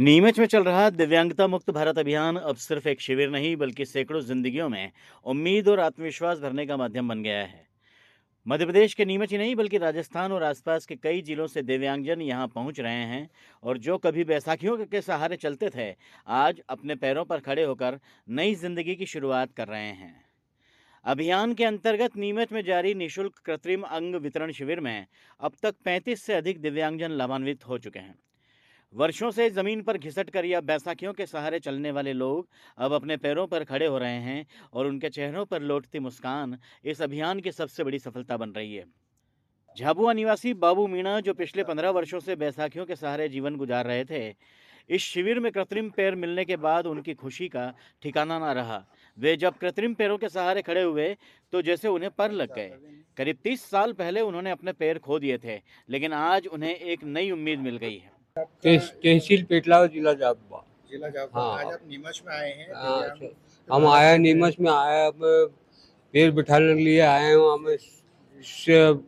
नीमच में चल रहा दिव्यांगता मुक्त भारत अभियान अब सिर्फ एक शिविर नहीं बल्कि सैकड़ों जिंदगियों में उम्मीद और आत्मविश्वास भरने का माध्यम बन गया है। मध्य प्रदेश के नीमच ही नहीं बल्कि राजस्थान और आसपास के कई जिलों से दिव्यांगजन यहां पहुंच रहे हैं और जो कभी बैसाखियों के सहारे चलते थे, आज अपने पैरों पर खड़े होकर नई जिंदगी की शुरुआत कर रहे हैं। अभियान के अंतर्गत नीमच में जारी निशुल्क कृत्रिम अंग वितरण शिविर में अब तक 35 से अधिक दिव्यांगजन लाभान्वित हो चुके हैं। वर्षों से जमीन पर घिसट कर या बैसाखियों के सहारे चलने वाले लोग अब अपने पैरों पर खड़े हो रहे हैं और उनके चेहरों पर लौटती मुस्कान इस अभियान की सबसे बड़ी सफलता बन रही है। झाबुआ निवासी बाबू मीणा, जो पिछले 15 वर्षों से बैसाखियों के सहारे जीवन गुजार रहे थे, इस शिविर में कृत्रिम पैर मिलने के बाद उनकी खुशी का ठिकाना ना रहा। वे जब कृत्रिम पैरों के सहारे खड़े हुए तो जैसे उन्हें पर लग गए। करीब 30 साल पहले उन्होंने अपने पैर खो दिए थे, लेकिन आज उन्हें एक नई उम्मीद मिल गई है। तहसील पेटलाव, जिला झाबुआ। हाँ। आज आप नीमच में आए हैं। हाँ, हम आए नीमच में आए, अब पैर बिठाने के लिए आए हैं। हम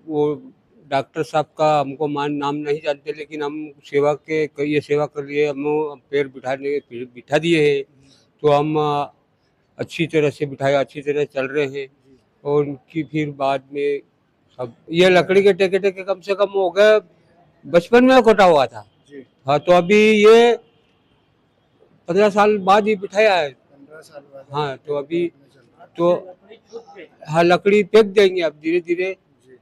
वो डॉक्टर साहब का हमको नाम नहीं जानते, लेकिन हम ये सेवा कर लिए, हम पैर बिठा दिए हैं। तो हम अच्छी तरह से बिठाए, अच्छी तरह चल रहे हैं। और उनकी फिर बाद में सब ये लकड़ी के टेके टेके कम से कम हो गए, बचपन में कटा हुआ था। हाँ, तो अभी ये 15 साल बाद ही बिठाया है। 15 साल बाद। हाँ, तो अभी तो हाँ, लकड़ी फेंक देंगे, अब धीरे धीरे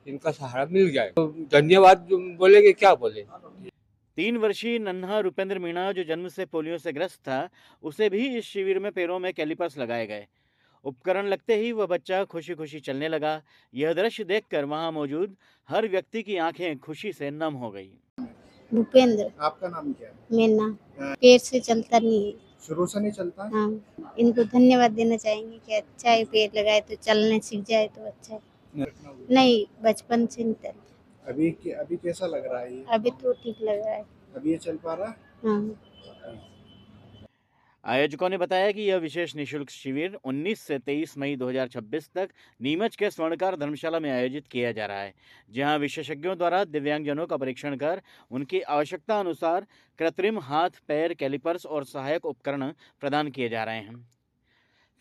इनका सहारा मिल जाए। तो धन्यवाद बोलेंगे, क्या बोले। 3 वर्षीय नन्हा रुपेंद्र मीणा, जो जन्म से पोलियो से ग्रस्त था, उसे भी इस शिविर में पैरों में कैलिपर्स लगाए गए। उपकरण लगते ही वह बच्चा खुशी खुशी चलने लगा। यह दृश्य देखकर वहां मौजूद हर व्यक्ति की आंखें खुशी से नम हो गई। भूपेंद्र। आपका नाम क्या है? मेरा पैर से चलता नहीं है। शुरू से नहीं चलता? हाँ, इनको धन्यवाद देना चाहेंगे कि अच्छा है, पैर लगाए तो चलने सीख जाए तो अच्छा है। नहीं, बचपन से नहीं चलता। अभी कैसा लग रहा है ये? अभी तो ठीक लग रहा है। अभी ये चल पा रहा है? हाँ। आयोजकों ने बताया कि यह विशेष निशुल्क शिविर 19 से 23 मई 2026 तक नीमच के स्वर्णकार धर्मशाला में आयोजित किया जा रहा है, जहां विशेषज्ञों द्वारा दिव्यांगजनों का परीक्षण कर उनकी आवश्यकता अनुसार कृत्रिम हाथ, पैर, कैलिपर्स और सहायक उपकरण प्रदान किए जा रहे हैं।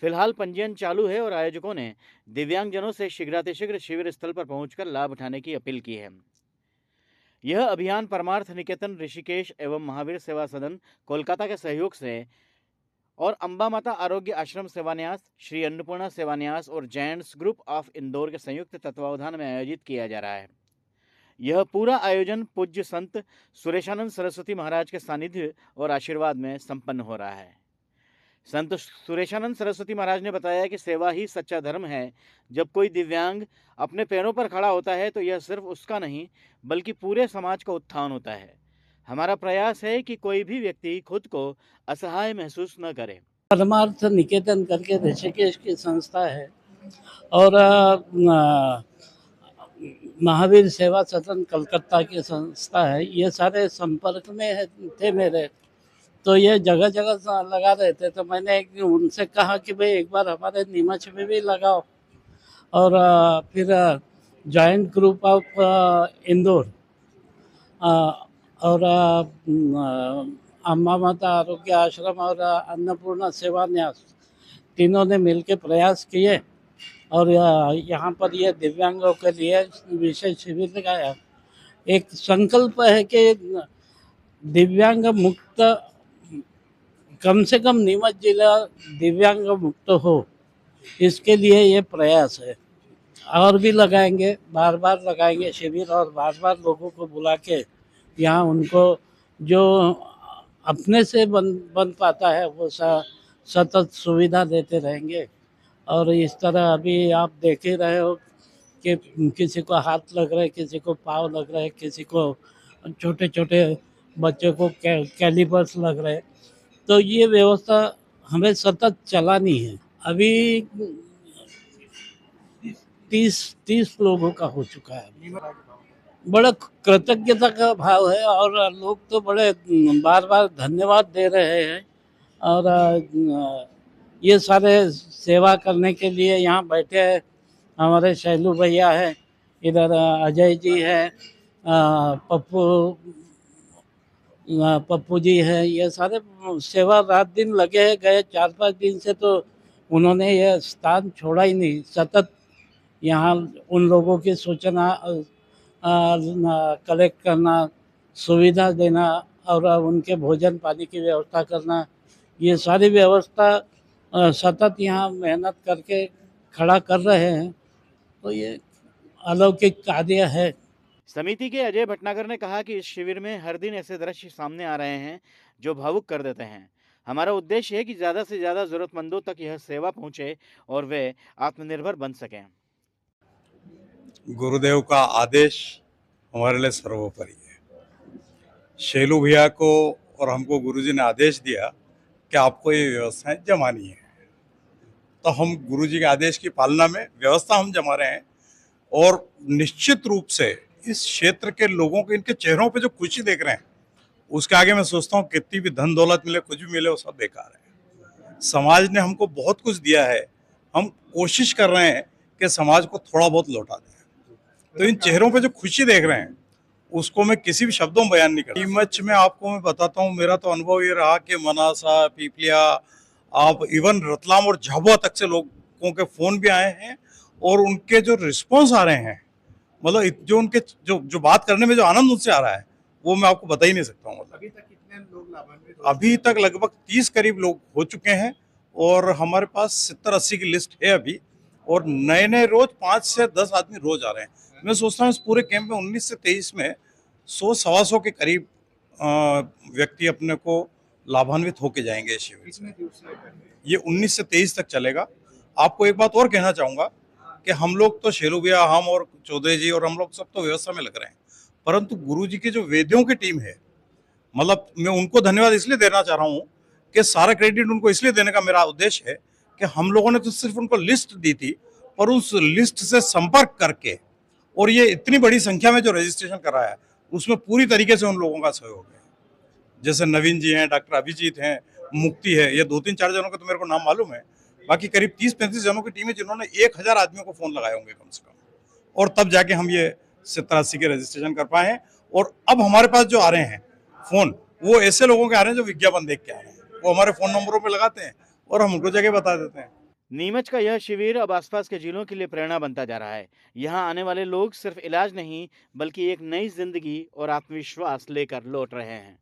फिलहाल पंजीयन चालू है और आयोजकों ने दिव्यांगजनों से शीघ्रातिशीघ्र शिविर स्थल पर पहुंचकर लाभ उठाने की अपील की है। यह अभियान परमार्थ निकेतन ऋषिकेश एवं महावीर सेवा सदन कोलकाता के सहयोग से और अंबा माता आरोग्य आश्रम सेवान्यास, श्री अन्नपूर्णा सेवान्यास और जैंट्स ग्रुप ऑफ इंदौर के संयुक्त तत्वावधान में आयोजित किया जा रहा है। यह पूरा आयोजन पूज्य संत सुरेशानंद सरस्वती महाराज के सानिध्य और आशीर्वाद में संपन्न हो रहा है। संत सुरेशानंद सरस्वती महाराज ने बताया कि सेवा ही सच्चा धर्म है। जब कोई दिव्यांग अपने पैरों पर खड़ा होता है तो यह सिर्फ उसका नहीं बल्कि पूरे समाज का उत्थान होता है। हमारा प्रयास है कि कोई भी व्यक्ति खुद को असहाय महसूस न करे। परमार्थ निकेतन करके ऋषिकेश की संस्था है और महावीर सेवा सदन कलकत्ता की संस्था है। ये सारे संपर्क में थे मेरे, तो ये जगह जगह लगा रहे थे। तो मैंने उनसे कहा कि भाई एक बार हमारे नीमच में भी लगाओ। और फिर जॉइंट ग्रुप ऑफ इंदौर और अम्बा माता आरोग्य आश्रम और अन्नपूर्णा सेवान्यास, तीनों ने मिलकर प्रयास किए और यहाँ पर ये दिव्यांगों के लिए विशेष शिविर लगाया। एक संकल्प है कि दिव्यांग मुक्त, कम से कम नीमच जिला दिव्यांग मुक्त हो, इसके लिए ये प्रयास है। और भी लगाएंगे, बार बार लगाएंगे शिविर और बार बार लोगों को बुला के यहाँ उनको जो अपने से बन पाता है वो सतत सुविधा देते रहेंगे। और इस तरह अभी आप देख ही रहे हो कि किसी को हाथ लग रहा है, किसी को पाँव लग रहा है, किसी को छोटे छोटे बच्चों को कैलिपर्स लग रहे हैं। तो ये व्यवस्था हमें सतत चलानी है। अभी 30 लोगों का हो चुका है। बड़ा कृतज्ञता का भाव है और लोग तो बड़े बार बार धन्यवाद दे रहे हैं। और ये सारे सेवा करने के लिए यहाँ बैठे हैं हमारे शैलू भैया है, इधर अजय जी है, पप्पू, पप्पू जी है, ये सारे सेवा रात दिन लगे हैं। गए 4-5 दिन से तो उन्होंने ये स्थान छोड़ा ही नहीं। सतत यहाँ उन लोगों की सूचना कलेक्ट करना, सुविधा देना और उनके भोजन पानी की व्यवस्था करना, ये सारी व्यवस्था सतत यहाँ मेहनत करके खड़ा कर रहे हैं। तो ये अलौकिक कार्य है। समिति के अजय भटनागर ने कहा कि इस शिविर में हर दिन ऐसे दृश्य सामने आ रहे हैं जो भावुक कर देते हैं। हमारा उद्देश्य है कि ज़्यादा से ज़्यादा ज़रूरतमंदों तक यह सेवा पहुंचे और वे आत्मनिर्भर बन सकें। गुरुदेव का आदेश हमारे लिए सर्वोपरि है। शेलू भैया को और हमको गुरुजी ने आदेश दिया कि आपको ये व्यवस्थाएं जमानी है, तो हम गुरुजी के आदेश की पालना में व्यवस्था हम जमा रहे हैं। और निश्चित रूप से इस क्षेत्र के लोगों के इनके चेहरों पे जो खुशी देख रहे हैं, उसके आगे मैं सोचता हूँ कितनी भी धन दौलत मिले, कुछ भी मिले, वो सब बेकार है। समाज ने हमको बहुत कुछ दिया है, हम कोशिश कर रहे हैं कि समाज को थोड़ा बहुत लौटा दें। तो इन चेहरों पे जो खुशी देख रहे हैं उसको मैं किसी भी शब्दों में बयान नहीं करता। नीमच में आपको मैं बताता हूँ, मेरा तो अनुभव ये रहा कि मनासा, पीपलिया, आप इवन रतलाम और झाबुआ तक से लोगों के फोन भी आए हैं और उनके जो रिस्पॉन्स आ रहे हैं, मतलब जो उनके जो बात करने में जो आनंद उनसे आ रहा है, वो मैं आपको बता ही नहीं सकता हूँ। मतलब अभी तक कितने लोग लाभान्वित हो? अभी तक लगभग 30 करीब लोग हो चुके हैं और हमारे पास 70-80 की लिस्ट है अभी, और नए नए रोज 5 से 10 आदमी रोज आ रहे हैं। मैं सोचता हूँ इस पूरे कैंप में 19 से 23 में 100-125 के करीब व्यक्ति अपने को लाभान्वित होके जाएंगे इस शिविर से। कितने दिवस से? ये 19 से 23 तक चलेगा। आपको एक बात और कहना चाहूँगा कि हम लोग तो शेरू भैया, हम और चौधरी जी और हम लोग सब तो व्यवस्था में लग रहे हैं, परंतु गुरु जी की जो वेद्यों की टीम है, मतलब मैं उनको धन्यवाद इसलिए देना चाह रहा हूँ कि सारा क्रेडिट उनको इसलिए देने का मेरा उद्देश्य है कि हम लोगों ने तो सिर्फ उनको लिस्ट दी थी, पर उस लिस्ट से संपर्क करके और ये इतनी बड़ी संख्या में जो रजिस्ट्रेशन कराया है, उसमें पूरी तरीके से उन लोगों का सहयोग है। जैसे नवीन जी हैं, डॉक्टर अभिजीत हैं, मुक्ति है, ये 2-3-4 जनों का तो मेरे को नाम मालूम है। बाकी करीब 30-35 जनों की टीम है जिन्होंने 1000 आदमियों को फोन लगाए होंगे कम से कम, और तब जाके हम ये 70-80 के रजिस्ट्रेशन कर पाए हैं। और अब हमारे पास जो आ रहे हैं फोन, वो ऐसे लोगों के आ रहे हैं जो विज्ञापन देख के आ रहे हैं, वो हमारे फोन नंबरों पे लगाते हैं और हम उनको जगह बता देते हैं। नीमच का यह शिविर अब आसपास के जिलों के लिए प्रेरणा बनता जा रहा है। यहाँ आने वाले लोग सिर्फ इलाज नहीं, बल्कि एक नई जिंदगी और आत्मविश्वास लेकर लौट रहे हैं।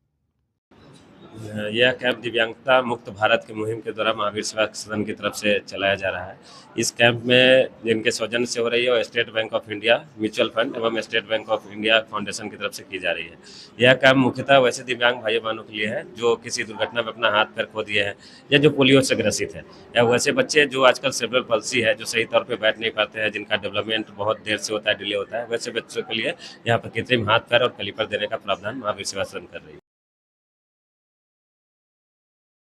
यह कैंप दिव्यांगता मुक्त भारत की मुहिम के द्वारा महावीर सेवा सदन की तरफ से चलाया जा रहा है। इस कैंप में जिनके सौजन्य से हो रही है वो State Bank of India mutual fund एवं State Bank of India Foundation की तरफ से की जा रही है। यह कैंप मुख्यतः वैसे दिव्यांग भाई बहनों के लिए है जो किसी दुर्घटना में अपना हाथ पैर खो दिए हैं या जो पोलियो से ग्रसित है, या वैसे बच्चे जो आजकल सेरेब्रल पल्सी है, जो सही तौर पर बैठ नहीं पाते हैं, जिनका डेवलपमेंट बहुत देर से होता है, डिले होता है, वैसे बच्चों के लिए यहाँ पर कृत्रिम हाथ पैर और कलीपर देने का प्रावधान महावीर सेवा सदन कर रही है।